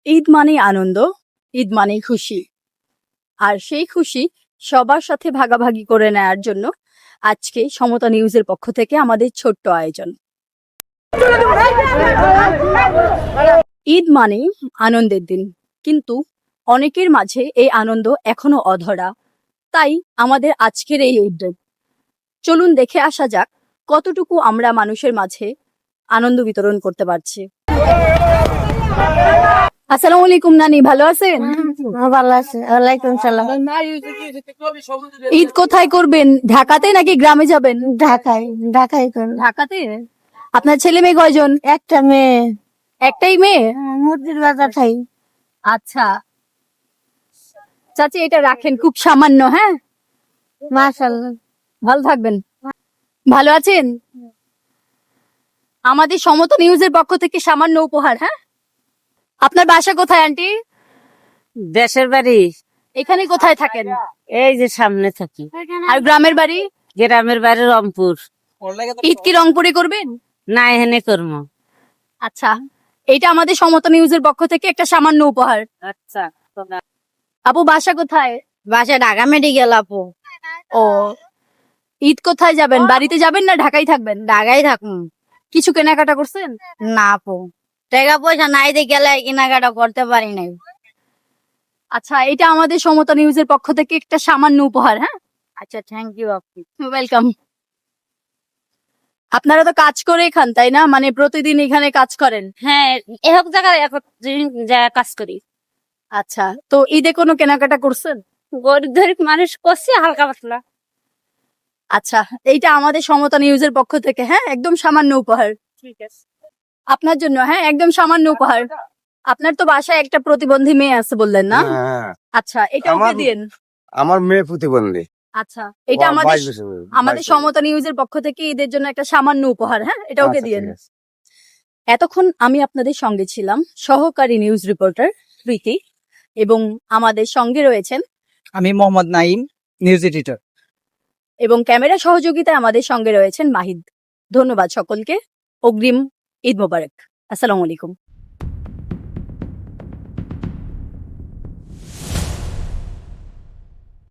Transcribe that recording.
ঈদ মানেই আনন্দ, ঈদ মানেই খুশি। আর সেই খুশি সবার সাথে ভাগাভাগি করে নেয়ার জন্য আজকে সমতা নিউজের পক্ষ থেকে আমাদের ছোট্ট আয়োজন। ঈদ মানেই আনন্দের দিন, কিন্তু অনেকের মাঝে এই আনন্দ এখনো অধরা। তাই আমাদের আজকের এই উদ্যোগ। চলুন দেখে আসা যাক কতটুকু আমরা মানুষের মাঝে আনন্দ বিতরণ করতে পারছি। আসসালামু আলাইকুম নানি, ভালো আছেন? ভালো আছে, ওয়ালাইকুম সালাম। ঈদ কোথায় করবেন, ঢাকাতে নাকি গ্রামে যাবেন? ঢাকায় করব। ঢাকাতে। আপনার ছেলে মেয়ে কয়জন? একটা মেয়ে, একটাই মেয়ে? মুরগির বাজার খাই। আচ্ছা চাচি, এটা রাখেন, খুব সামান্য। হ্যাঁ, মাশাআল্লাহ। ভালো থাকবেন। ভালো আছেন? আমাদের সমতা নিউজের পক্ষ থেকে সামান্য উপহার। হ্যাঁ, আপনার বাসা কোথায় আন্টি? দেশের বাড়ি এখানে কোথায় থাকেন? এই যে সামনে থাকি। আর গ্রামের বাড়ি? গ্রামের বাড়ি রংপুর। ঈদ কি রংপুরে করবেন? না, এখানে করব। আচ্ছা, এটা আমাদের সমতা নিউজের পক্ষ থেকে একটা সামান্য উপহার। আচ্ছা, আপু বাসা কোথায়? বাসা ঢাকা মেডিকেল আপু। ও, ঈদ কোথায় যাবেন, বাড়িতে যাবেন না ঢাকায় থাকবেন? ঢাকায় থাকুন। কিছু কেনাকাটা করছেন? না আপু, টাকা পয়সা নাই দিয়ে গেলে কেনাকাটা করতে পারি নাই। আচ্ছা, এটা আমাদের সমতা নিউজের পক্ষ থেকে একটা সামান্য উপহার। হ্যাঁ, আচ্ছা, থ্যাংক ইউ আপু। ওয়েলকাম। আপনারা তো কাজ করে খান, তাই না? মানে প্রতিদিন এখানে কাজ করেন? হ্যাঁ, এক জায়গায় কাজ করি। আচ্ছা, তো ঈদে কোনো কেনাকাটা করছেন? গরিব মানুষ করছি হালকা পাতলা। আচ্ছা, এইটা আমাদের সমতা নিউজের পক্ষ থেকে, হ্যাঁ, একদম সামান্য উপহার ঠিক আছে আপনার জন্য। হ্যাঁ, একদম সামান্য উপহার। আপনার তো বাসায় একটা প্রতিবন্ধী মেয়ে আছে বললেন না? হ্যাঁ, আচ্ছা, এটা ওকে দিন। আমার মেয়ে প্রতিবন্ধী। আচ্ছা, এটা ও, আমাদের 22 বছর, আমাদের 22 সমতা নিউজের পক্ষ থেকে ঈদের জন্য একটা সামান্য উপহার। হ্যাঁ, এটা ওকে আচ্ছা, দিন। ঠিক আছে। এতক্ষণ আমি আপনাদের সঙ্গে ছিলাম সহকারী নিউজ রিপোর্টার প্রীতি, এবং আমাদের সঙ্গে রয়েছেন আমি মোহাম্মদ নাইম, নিউজ এডিটর। এবং ক্যামেরা সহযোগিতায় আমাদের সঙ্গে রয়েছেন মাহিদ। ধন্যবাদ সকলকে। অগ্রিম ঈদ মোবারক। আসসালামু আলাইকুম।